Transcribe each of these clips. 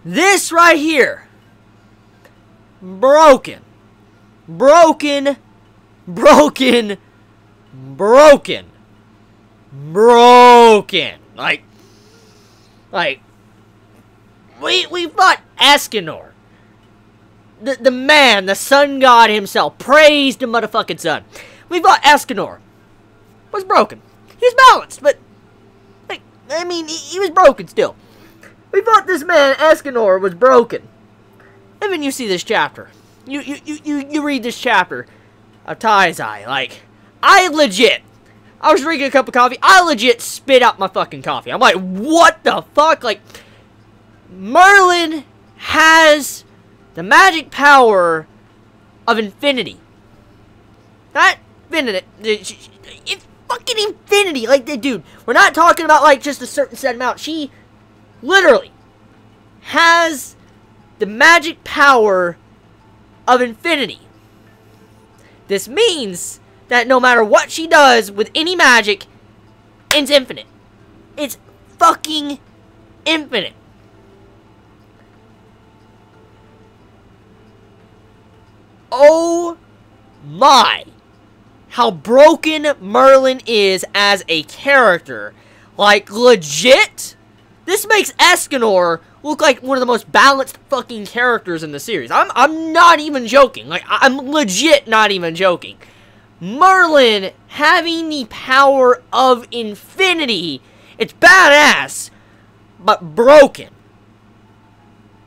This right here. Broken. Broken. Broken. Broken. Broken. Like, we fought Escanor. The man, the sun god himself. Praise the motherfucking sun. We fought Escanor. Was broken. He was balanced, but, like, I mean, he was broken still. We fought this man, Escanor, was broken. And then you see this chapter. You read this chapter of Taizai. Like, I was drinking a cup of coffee. I legit spit out my fucking coffee. I'm like, what the fuck? Like, Merlin has the magic power of infinity. Not infinite. It's fucking infinity. Like, dude, we're not talking about, like, just a certain set amount. She literally has the magic power of infinity. This means that no matter what she does with any magic, it's infinite. It's fucking infinite. Oh my. How broken Merlin is as a character. Like, legit, this makes Escanor look like one of the most balanced fucking characters in the series. I'm not even joking. Like, I'm legit not even joking. Merlin having the power of infinity. It's badass, but broken.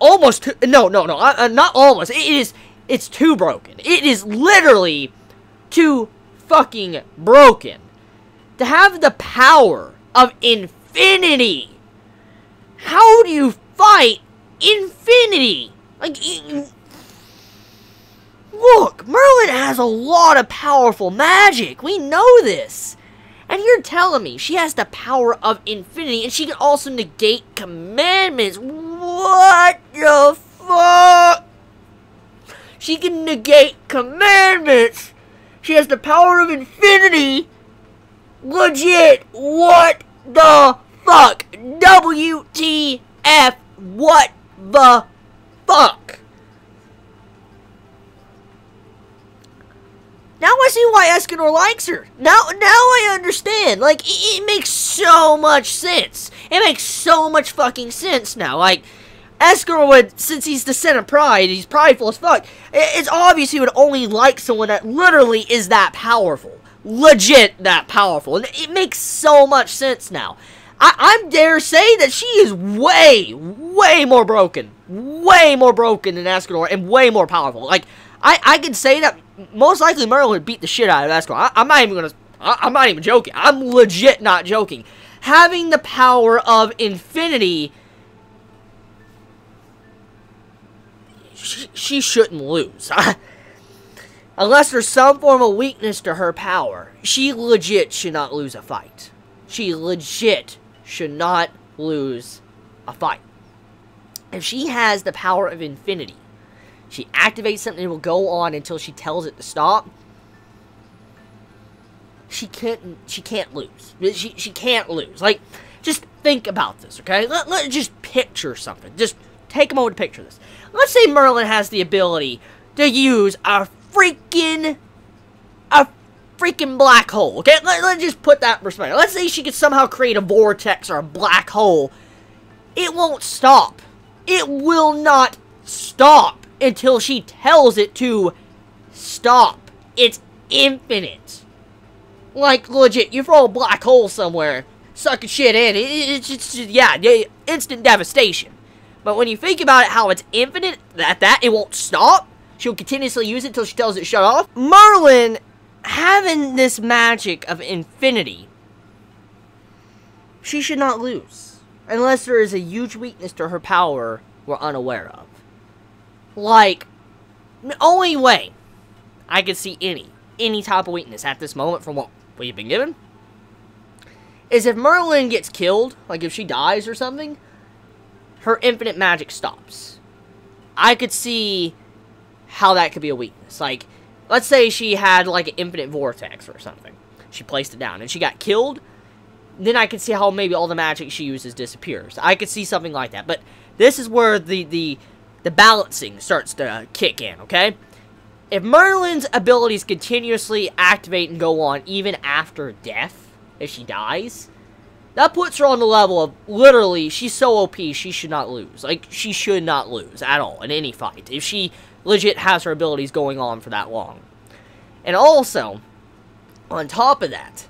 Almost too, no, not almost. It's too broken. It is literally too fucking broken. To have the power of infinity. How do you fight infinity? Like, look, Merlin has a lot of powerful magic. We know this. And you're telling me she has the power of infinity and she can also negate commandments. What the fuck? She can negate commandments. She has the power of infinity. Legit. What the fuck? WTF. What the fuck? Now I see why Escanor likes her. Now I understand. Like, it makes so much sense. It makes so much fucking sense now. Like, Escanor would, since he's the son of pride, he's prideful as fuck, it's obvious he would only like someone that literally is that powerful. Legit that powerful. And it makes so much sense now. I dare say that she is way more broken. Way more broken than Escanor and way more powerful. Like, I could say that most likely Merlin would beat the shit out of Escanor. I'm not even joking. I'm legit not joking. Having the power of infinity, she shouldn't lose. Unless there's some form of weakness to her power, she legit should not lose a fight. She legit should not lose a fight. If she has the power of infinity, she activates something that will go on until she tells it to stop. She can't lose. She can't lose. Like, just think about this, okay? Let's just picture something. Just take a moment to picture this. Let's say Merlin has the ability to use a freaking black hole, okay? Let's just put that in perspective. Let's say she could somehow create a vortex or a black hole. It won't stop. It will not stop until she tells it to stop. It's infinite. Like, legit, you throw a black hole somewhere, sucking shit in, it's just, yeah, instant devastation. But when you think about it, how it's infinite, it won't stop, she'll continuously use it until she tells it to shut off. Merlin, having this magic of infinity, she should not lose. Unless there is a huge weakness to her power we're unaware of. Like, the only way I could see any type of weakness at this moment from what we've been given is if Merlin gets killed, like if she dies or something, her infinite magic stops. I could see how that could be a weakness. Like, let's say she had like an infinite vortex or something. She placed it down and she got killed. Then I could see how maybe all the magic she uses disappears. I could see something like that. But this is where the balancing starts to kick in, okay? If Merlin's abilities continuously activate and go on even after death, if she dies, that puts her on the level of, literally, she's so OP, she should not lose. Like, she should not lose at all in any fight, if she legit has her abilities going on for that long. And also, on top of that,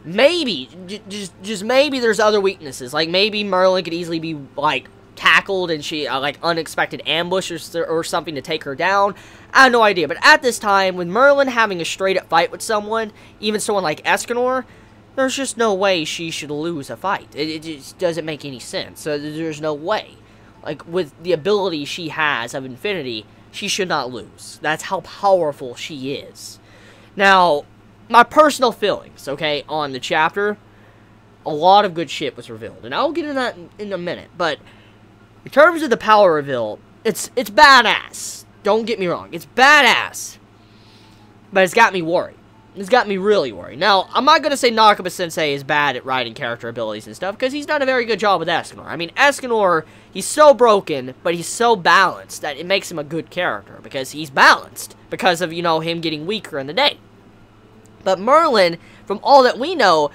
maybe, just maybe there's other weaknesses. Like, maybe Merlin could easily be, like, tackled and she, like, unexpected ambush or something to take her down. I have no idea. But at this time, with Merlin having a straight-up fight with someone, even someone like Escanor, there's just no way she should lose a fight. It just doesn't make any sense. So there's no way. Like, with the ability she has of Infinity, she should not lose. That's how powerful she is. Now, my personal feelings, okay, on the chapter, a lot of good shit was revealed. And I'll get into that in a minute. But in terms of the power reveal, it's badass. Don't get me wrong. It's badass. But it's got me worried. It's got me really worried. Now, I'm not going to say Nakaba-sensei is bad at writing character abilities and stuff, because he's done a very good job with Escanor. I mean, Escanor, he's so broken, but he's so balanced that it makes him a good character, because he's balanced, because of, you know, him getting weaker in the day. But Merlin, from all that we know,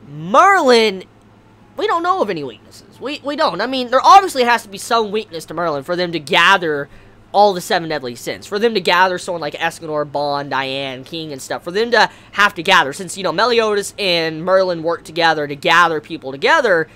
Merlin, we don't know of any weaknesses. We don't. I mean, there obviously has to be some weakness to Merlin for them to gather all the 7 deadly sins. For them to gather someone like Escanor, Bond, Diane, King, and stuff. For them to have to gather. Since, you know, Meliodas and Merlin work together to gather people together,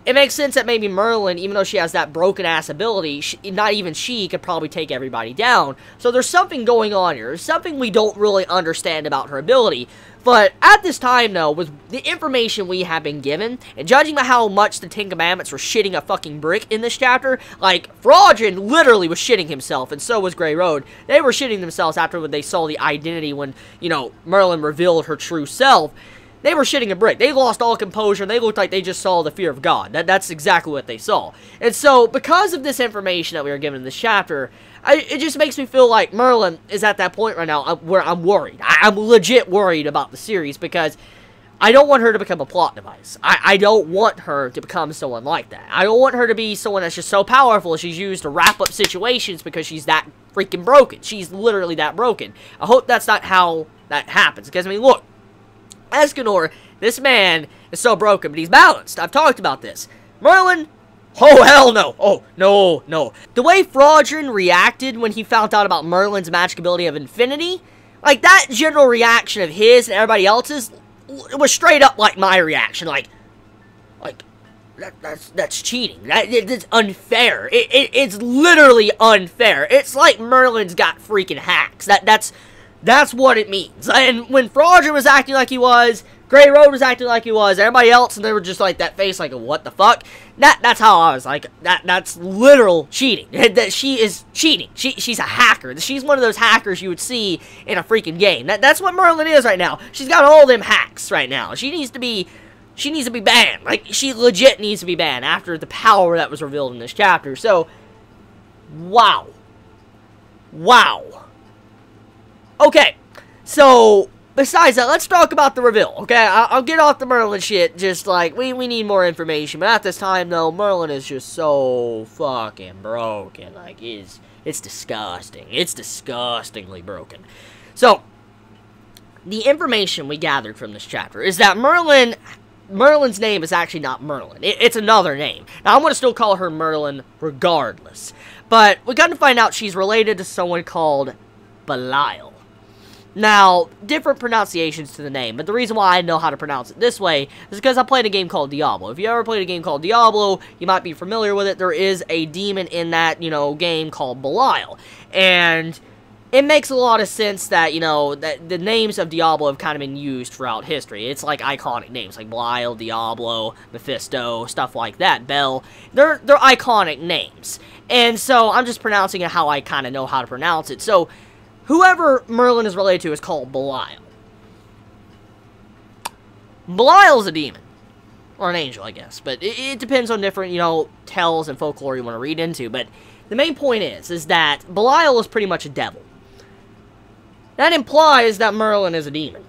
it makes sense that maybe Merlin, even though she has that broken-ass ability, not even she could probably take everybody down. So there's something going on here. There's something we don't really understand about her ability. But at this time, though, with the information we have been given, and judging by how much the Ten Commandments were shitting a fucking brick in this chapter, like, Frodrin literally was shitting himself, and so was Grey Road. They were shitting themselves after when they saw the identity when, you know, Merlin revealed her true self. They were shitting a brick. They lost all composure, and they looked like they just saw the fear of God. That's exactly what they saw. And so, because of this information that we were given in this chapter, it just makes me feel like Merlin is at that point right now where I'm worried. I'm legit worried about the series, because I don't want her to become a plot device. I don't want her to become someone like that. I don't want her to be someone that's just so powerful she's used to wrap up situations because she's that freaking broken. She's literally that broken. I hope that's not how that happens, because, I mean, look, Escanor, this man is so broken, but he's balanced. I've talked about this. Merlin, oh, hell no. Oh, no. The way Frodrin reacted when he found out about Merlin's magic ability of Infinity, like, that general reaction of his and everybody else's was straight up like my reaction. Like that's cheating. It's unfair. It's literally unfair. It's like Merlin's got freaking hacks. That's what it means. And when Frodrin was acting like he was, Grey Road was acting like he was, everybody else, and they were just like that face, like, what the fuck? That's how I was like. That's literal cheating. That she is cheating. She's a hacker. She's one of those hackers you would see in a freaking game. That's what Merlin is right now. She's got all them hacks right now. She needs to be banned. Like, she legit needs to be banned after the power that was revealed in this chapter. So, wow. Okay, so, besides that, let's talk about the reveal, okay? I'll get off the Merlin shit, just like, we need more information, but at this time, though, Merlin is just so fucking broken, like, it's disgusting. It's disgustingly broken. So, the information we gathered from this chapter is that Merlin's name is actually not Merlin. It's another name. Now, I'm going to still call her Merlin regardless, but we got to find out she's related to someone called Belial. Now, different pronunciations to the name, but the reason why I know how to pronounce it this way is because I played a game called Diablo. If you ever played a game called Diablo, you might be familiar with it. There is a demon in that, you know, game called Belial. And it makes a lot of sense that, you know, that the names of Diablo have kind of been used throughout history. It's like iconic names, like Belial, Diablo, Mephisto, stuff like that, Bel. They're iconic names. And so, I'm just pronouncing it how I kind of know how to pronounce it. So, whoever Merlin is related to is called Belial. Belial is a demon. Or an angel, I guess. But it depends on different, you know, tales and folklore you want to read into. But the main point is that Belial is pretty much a devil. That implies that Merlin is a demon.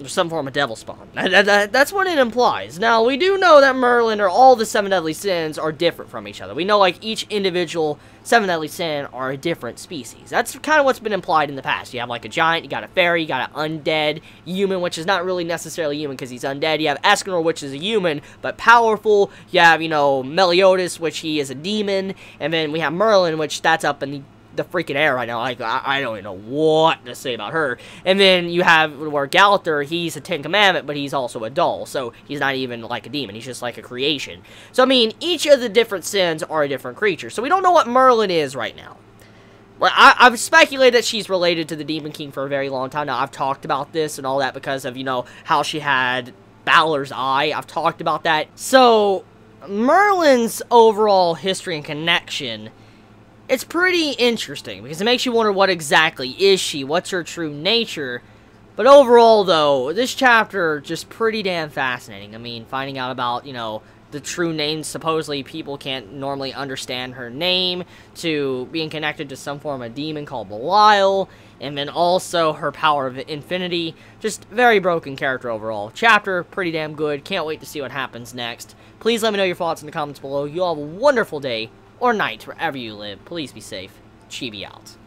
some form of devil spawn. That's what it implies. Now, we do know that Merlin, or all the 7 deadly sins, are different from each other. We know, like, each individual 7 deadly sin are a different species. That's kind of what's been implied in the past. You have, like, a giant, you got a fairy, you got an undead human, which is not really necessarily human because he's undead. You have Escanor, which is a human, but powerful. You have, you know, Meliodas, which he is a demon. And then we have Merlin, which that's up in the freaking air right now. Like, I don't even know what to say about her. And then you have where Galather, he's a Ten Commandment, but he's also a doll, so he's not even like a demon, he's just like a creation. So, I mean, each of the different sins are a different creature, so we don't know what Merlin is right now. Well, I've speculated that she's related to the Demon King for a very long time now. I've talked about this and all that because of, you know, how she had Balor's eye. I've talked about that. So, Merlin's overall history and connection, it's pretty interesting, because it makes you wonder what exactly is she, what's her true nature. But overall, though, this chapter just pretty damn fascinating. I mean, finding out about, you know, the true name, supposedly people can't normally understand her name, to being connected to some form of demon called Belial, and then also her power of infinity. Just very broken character overall. Chapter, pretty damn good. Can't wait to see what happens next. Please let me know your thoughts in the comments below. You all have a wonderful day or night, wherever you live. Please be safe. Chibi out.